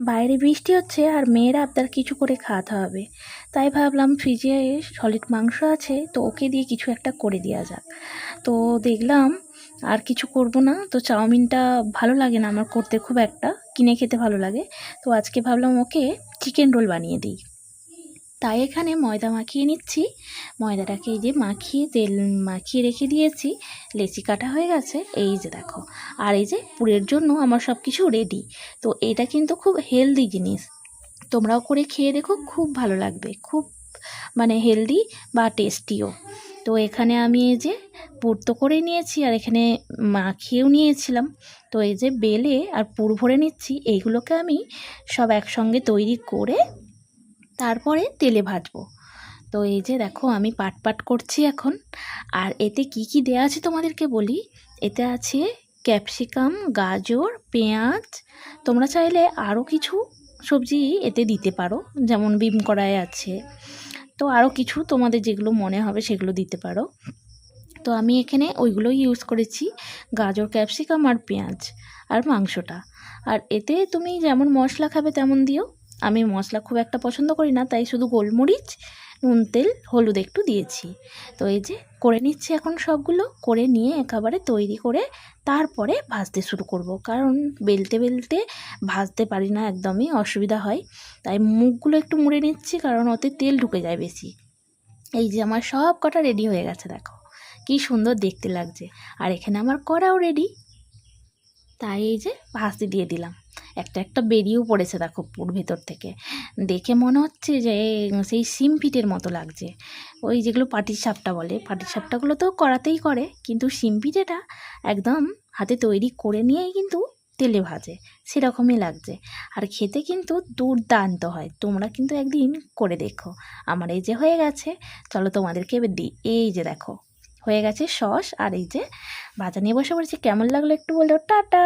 বাইরে বৃষ্টি হচ্ছে আর মেয়ের আবদার কিছু করে খাওয়াতে হবে, তাই ভাবলাম ফ্রিজে সলিড মাংস আছে, তো ওকে দিয়ে কিছু একটা করে দেওয়া যাক। তো দেখলাম আর কিছু করব না, তো চাউমিনটা ভালো লাগে না আমার করতে খুব একটা, কিনে খেতে ভালো লাগে। তো আজকে ভাবলাম ওকে চিকেন রোল বানিয়ে দিই। তাই এখানে ময়দা মাখিয়ে নিচ্ছি। ময়দাটাকে এই যে মাখিয়ে তেল মাখিয়ে রেখে দিয়েছি, লেচি কাটা হয়ে গেছে, এই যে দেখো। আর এই যে পুরের জন্য আমার সব কিছু রেডি। তো এটা কিন্তু খুব হেলদি জিনিস, তোমরাও করে খেয়ে দেখো, খুব ভালো লাগবে, খুব মানে হেলদি বা টেস্টিও। তো এখানে আমি এই যে পুর তো করে নিয়েছি আর এখানে মাখিয়েও নিয়েছিলাম। তো এই যে বেলে আর পুর ভরে নিচ্ছি, এইগুলোকে আমি সব একসঙ্গে তৈরি করে তারপরে তেলে ভাজবো। তো এই যে দেখো আমি পাট পাট করছি এখন। আর এতে কি কি দেয়া আছে তোমাদেরকে বলি। এতে আছে ক্যাপসিকাম, গাজর, পেঁয়াজ। তোমরা চাইলে আরও কিছু সবজি এতে দিতে পারো, যেমন বিম কড়াই আছে, তো আরও কিছু তোমাদের যেগুলো মনে হবে সেগুলো দিতে পারো। তো আমি এখানে ওইগুলোই ইউজ করেছি, গাজর, ক্যাপসিকাম আর পেঁয়াজ আর মাংসটা। আর এতে তুমি যেমন মশলা খাবে তেমন দিও। আমি মশলা খুব একটা পছন্দ করি না, তাই শুধু গোলমরিচ, নুন, তেল, হলুদ একটু দিয়েছি। তো এই যে করে নিচ্ছি এখন সবগুলো, করে নিয়ে একেবারে তৈরি করে তারপরে ভাজতে শুরু করব, কারণ বেলতে বেলতে ভাজতে পারি না, একদমই অসুবিধা হয়। তাই মুখগুলো একটু মুড়ে নিচ্ছি, কারণ ওতে তেল ঢুকে যায় বেশি। এই যে আমার সব কটা রেডি হয়ে গেছে, দেখো কি সুন্দর দেখতে লাগছে। আর এখানে আমার কড়াও রেডি, তাই এই যে ভাজতে দিয়ে দিলাম। একটা একটা বেরিয়েও পড়েছে দেখো পুর ভেতর থেকে, দেখে মনে হচ্ছে যে সেই সিম পিঠের মতো লাগছে। ওই যেগুলো পাটিসাপটা বলে, পাটিসাপটাগুলো তো কড়াতেই করে, কিন্তু সিম পিঠেটা একদম হাতে তৈরি করে নিয়েই কিন্তু তেলে ভাজে, সেরকমই লাগছে। আর খেতে কিন্তু দুর্দান্ত হয়, তোমরা কিন্তু একদিন করে দেখো। আমার এই যে হয়ে গেছে, চলো তোমাদেরকে এবার দিই। এই যে দেখো হয়ে গেছে সস, আর এই যে ভাজা নিয়ে বসে পড়েছি। কেমন লাগলো একটু বলো, টাটা।